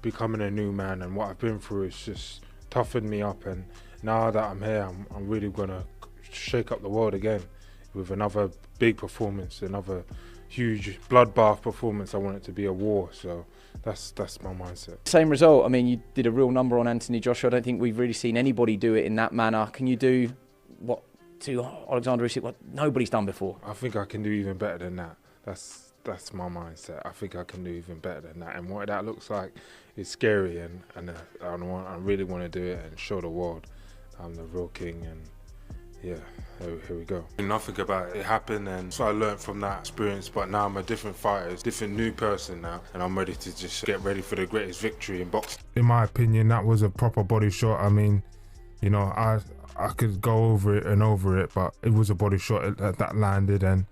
becoming a new man, and what I've been through is just toughened me up. And now that I'm here, I'm really gonna shake up the world again with another big performance, another huge bloodbath performance. I want it to be a war, so that's my mindset. Same result. I mean, you did a real number on Anthony Joshua. I don't think we've really seen anybody do it in that manner. Can you do what to Oleksandr Usyk what nobody's done before? I think I can do even better than that. That's my mindset. I think I can do even better than that, and what that looks like is scary, and I really want to do it and show the world I'm the real king. And yeah, here we go. Nothing about it happened, and so I learned from that experience, but now I'm a different fighter, a different new person now, and I'm ready to just get ready for the greatest victory in boxing. In my opinion, that was a proper body shot. I mean, I could go over it and over it, but it was a body shot that landed, and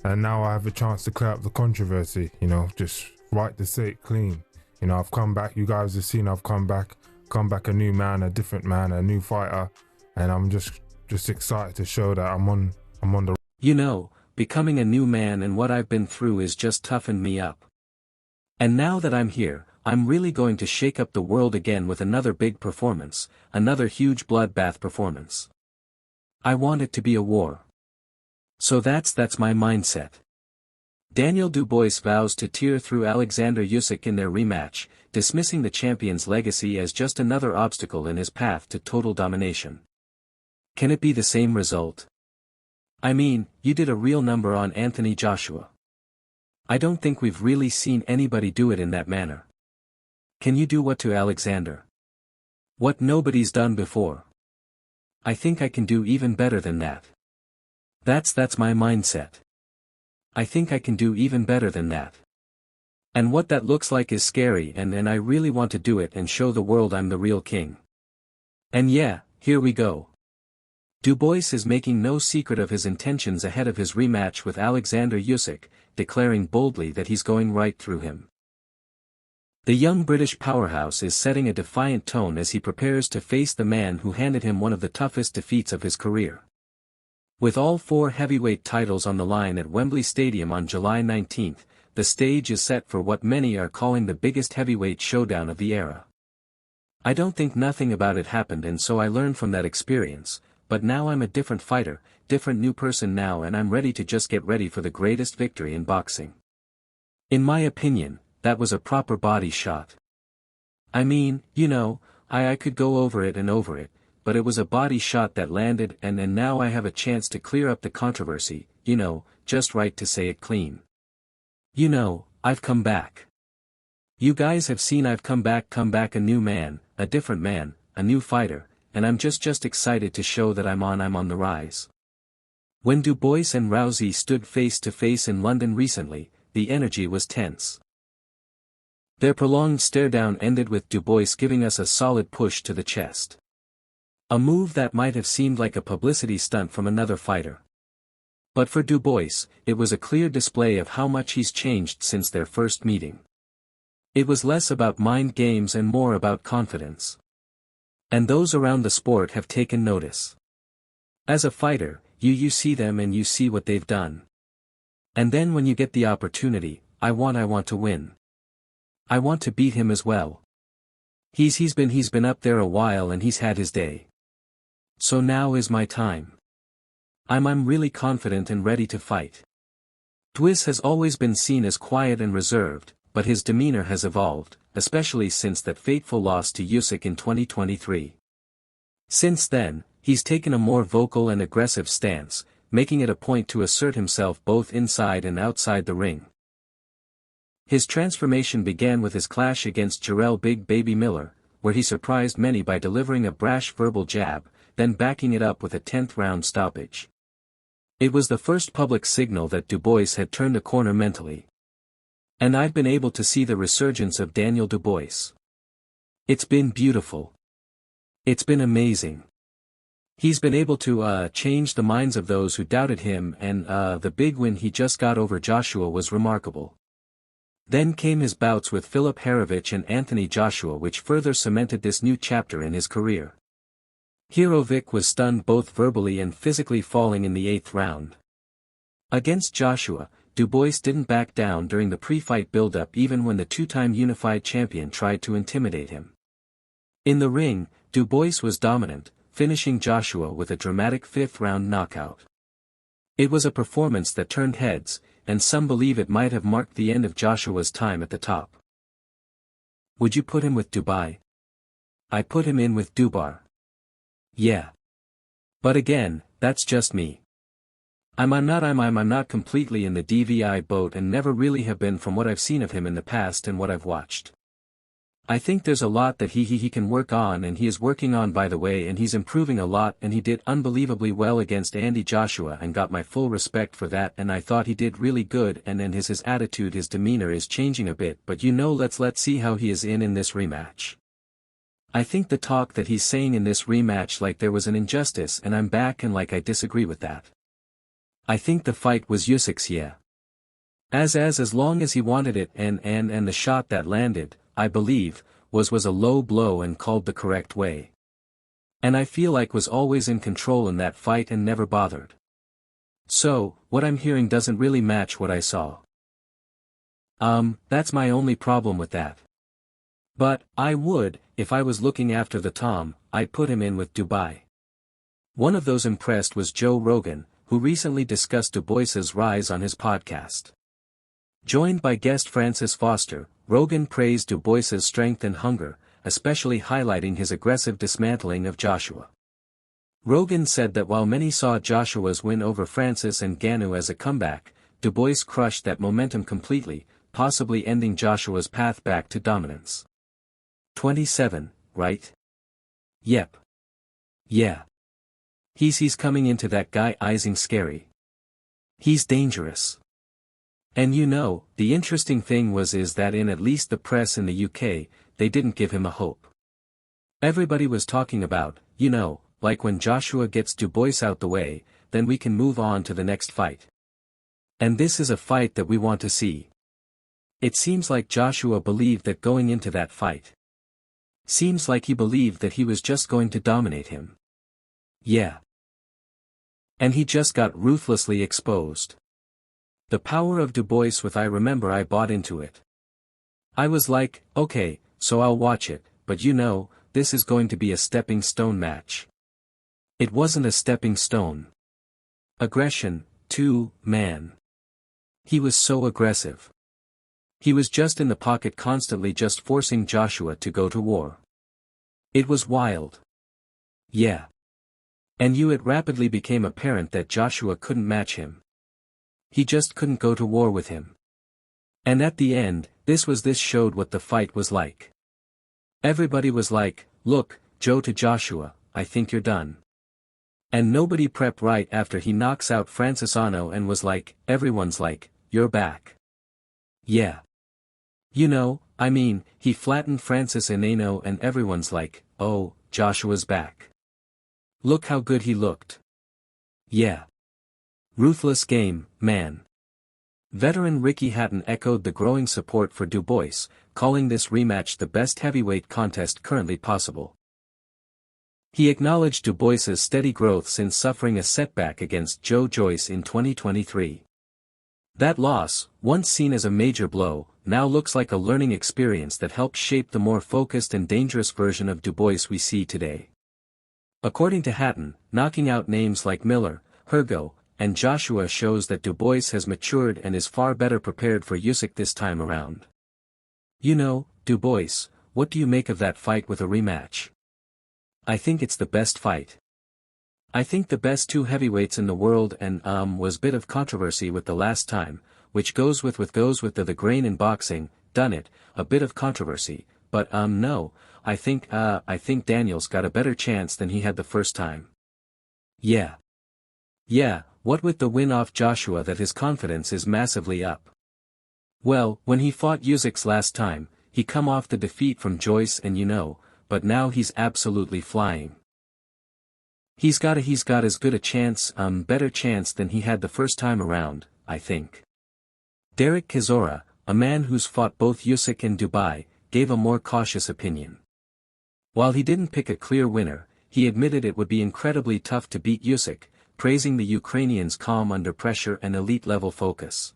now I have a chance to clear up the controversy, just wipe the slate clean. I've come back, you guys have seen I've come back a new man, a different man, a new fighter, and I'm just excited to show that I'm on the... Becoming a new man and what I've been through is just toughened me up. And now that I'm here, I'm really going to shake up the world again with another big performance, another huge bloodbath performance. I want it to be a war. So that's my mindset. Daniel Dubois vows to tear through Oleksandr Usyk in their rematch, dismissing the champion's legacy as just another obstacle in his path to total domination. Can it be the same result? I mean, you did a real number on Anthony Joshua. I don't think we've really seen anybody do it in that manner. Can you do what to Oleksandr? What nobody's done before. I think I can do even better than that. That's my mindset. I think I can do even better than that. And what that looks like is scary, and I really want to do it and show the world I'm the real king. And yeah, here we go. Dubois is making no secret of his intentions ahead of his rematch with Oleksandr Usyk, declaring boldly that he's going right through him. The young British powerhouse is setting a defiant tone as he prepares to face the man who handed him one of the toughest defeats of his career. With all 4 heavyweight titles on the line at Wembley Stadium on July 19, the stage is set for what many are calling the biggest heavyweight showdown of the era. I don't think nothing about it happened, and so I learned from that experience, but now I'm a different fighter, different new person now, and I'm ready to just get ready for the greatest victory in boxing. In my opinion, that was a proper body shot. I mean, I could go over it and over it, but it was a body shot that landed, and now I have a chance to clear up the controversy, just right to say it clean. I've come back. You guys have seen I've come back a new man, a different man, a new fighter, and I'm just excited to show that I'm on the rise. When Dubois and Rousey stood face to face in London recently, the energy was tense. Their prolonged stare-down ended with Dubois giving us a solid push to the chest. A move that might have seemed like a publicity stunt from another fighter. But for Dubois, it was a clear display of how much he's changed since their first meeting. It was less about mind games and more about confidence. And those around the sport have taken notice. As a fighter, you see them and you see what they've done. And then when you get the opportunity, I want to win. I want to beat him as well. He's been up there a while and he's had his day. So now is my time. I'm really confident and ready to fight. Dubois has always been seen as quiet and reserved, but his demeanor has evolved, especially since that fateful loss to Usyk in 2023. Since then, he's taken a more vocal and aggressive stance, making it a point to assert himself both inside and outside the ring. His transformation began with his clash against Jarrell Big Baby Miller, where he surprised many by delivering a brash verbal jab, then backing it up with a 10th round stoppage. It was the first public signal that Dubois had turned a corner mentally. And I've been able to see the resurgence of Daniel Dubois. It's been beautiful. It's been amazing. He's been able to change the minds of those who doubted him, and the big win he just got over Joshua was remarkable. Then came his bouts with Filip Hrgović and Anthony Joshua, which further cemented this new chapter in his career. Hrgović was stunned both verbally and physically, falling in the 8th round. Against Joshua, Dubois didn't back down during the pre-fight build-up even when the two-time unified champion tried to intimidate him. In the ring, Dubois was dominant, finishing Joshua with a dramatic fifth-round knockout. It was a performance that turned heads, and some believe it might have marked the end of Joshua's time at the top. Would you put him with Dubois? I put him in with Dubois. Yeah. But again, that's just me. I'm not completely in the DVI boat and never really have been from what I've seen of him in the past and what I've watched. I think there's a lot that he can work on, and he is working on, by the way, and he's improving a lot, and he did unbelievably well against Andy Joshua and got my full respect for that, and I thought he did really good, and then his attitude, his demeanor is changing a bit, but let's see how he is in this rematch. I think the talk that he's saying in this rematch, like there was an injustice and I'm back, and like I disagree with that. I think the fight was Usyk's, yeah. As long as he wanted it, and the shot that landed, I believe, was a low blow and called the correct way. And I feel like was always in control in that fight and never bothered. So, what I'm hearing doesn't really match what I saw. That's my only problem with that. But, I would, if I was looking after the Tom, I'd put him in with Dubois. One of those impressed was Joe Rogan, who recently discussed Dubois's rise on his podcast. Joined by guest Francis Foster, Rogan praised Dubois's strength and hunger, especially highlighting his aggressive dismantling of Joshua. Rogan said that while many saw Joshua's win over Francis and Ngannou as a comeback, Dubois crushed that momentum completely, possibly ending Joshua's path back to dominance. 27, right? Yep. Yeah. He's coming into that guy Ising scary. He's dangerous. And the interesting thing is that in at least the press in the UK, they didn't give him a hope. Everybody was talking about, like when Joshua gets Dubois out the way, then we can move on to the next fight. And this is a fight that we want to see. It seems like Joshua believed that going into that fight. Seems like he believed that he was just going to dominate him. Yeah. And he just got ruthlessly exposed. The power of Dubois I remember I bought into it. I was like, okay, so I'll watch it, but this is going to be a stepping stone match. It wasn't a stepping stone. Aggression, too, man. He was so aggressive. He was just in the pocket constantly, just forcing Joshua to go to war. It was wild. Yeah. And it rapidly became apparent that Joshua couldn't match him. He just couldn't go to war with him. And at the end, this showed what the fight was like. Everybody was like, look, Joe to Joshua, I think you're done. And nobody prepped right after he knocks out Francis Ngannou and was like, everyone's like, you're back. Yeah. He flattened Francis Ngannou and everyone's like, oh, Joshua's back. Look how good he looked. Yeah. Ruthless game, man. Veteran Ricky Hatton echoed the growing support for Dubois, calling this rematch the best heavyweight contest currently possible. He acknowledged Dubois's steady growth since suffering a setback against Joe Joyce in 2023. That loss, once seen as a major blow, now looks like a learning experience that helped shape the more focused and dangerous version of Dubois we see today. According to Hatton, knocking out names like Miller, Hergo, and Joshua shows that Dubois has matured and is far better prepared for Usyk this time around. Dubois, what do you make of that fight with a rematch? I think it's the best fight. I think the best two heavyweights in the world, and was bit of controversy with the last time, which goes with the grain in boxing, done it, a bit of controversy, but no, I think Daniel's got a better chance than he had the first time. Yeah. Yeah, what with the win off Joshua that his confidence is massively up. Well, when he fought Usyk's last time, he come off the defeat from Joyce and but now he's absolutely flying. He's got as good a chance, better chance than he had the first time around, I think. Derek Chisora, a man who's fought both Usyk and Dubois, gave a more cautious opinion. While he didn't pick a clear winner, he admitted it would be incredibly tough to beat Usyk, praising the Ukrainian's calm under pressure and elite-level focus.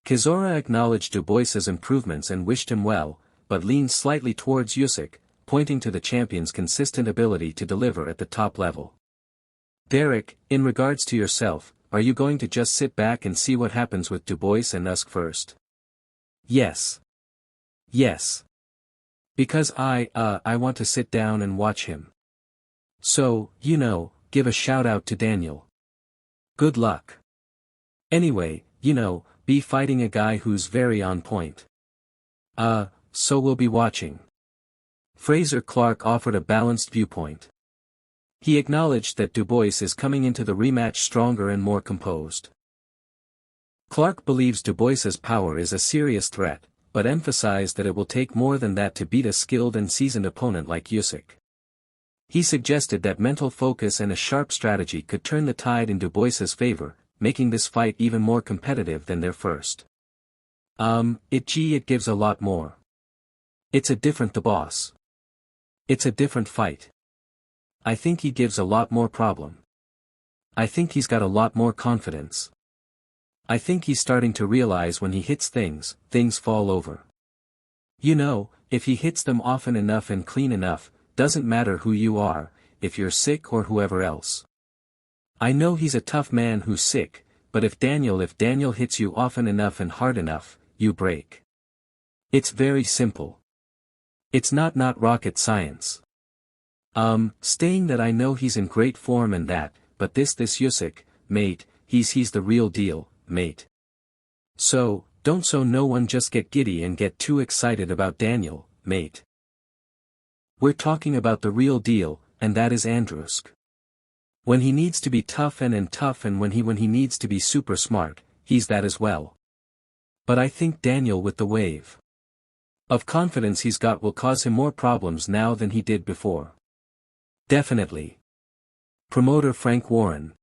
Chisora acknowledged Dubois's improvements and wished him well, but leaned slightly towards Usyk, pointing to the champion's consistent ability to deliver at the top level. Derek, in regards to yourself, are you going to just sit back and see what happens with Dubois and Usyk first? Yes. Yes. Because I want to sit down and watch him. So, give a shout out to Daniel. Good luck. Anyway, be fighting a guy who's very on point. So we'll be watching. Fraser Clark offered a balanced viewpoint. He acknowledged that Dubois is coming into the rematch stronger and more composed. Clark believes Dubois's power is a serious threat, but emphasized that it will take more than that to beat a skilled and seasoned opponent like Usyk. He suggested that mental focus and a sharp strategy could turn the tide in Dubois's favor, making this fight even more competitive than their first. It gives a lot more. It's a different the boss. It's a different fight. I think he gives a lot more problem. I think he's got a lot more confidence. I think he's starting to realize when he hits things fall over. If he hits them often enough and clean enough, doesn't matter who you are, if you're sick or whoever else. I know he's a tough man who's sick, but if Daniel hits you often enough and hard enough, you break. It's very simple. It's not rocket science. Staying that I know he's in great form and that, but this Usyk, mate, he's the real deal, mate. So no one just get giddy and get too excited about Daniel, mate. We're talking about the real deal, and that is Andrusk. When he needs to be tough and when he needs to be super smart, he's that as well. But I think Daniel with the wave of confidence he's got will cause him more problems now than he did before. Definitely. Promoter Frank Warren.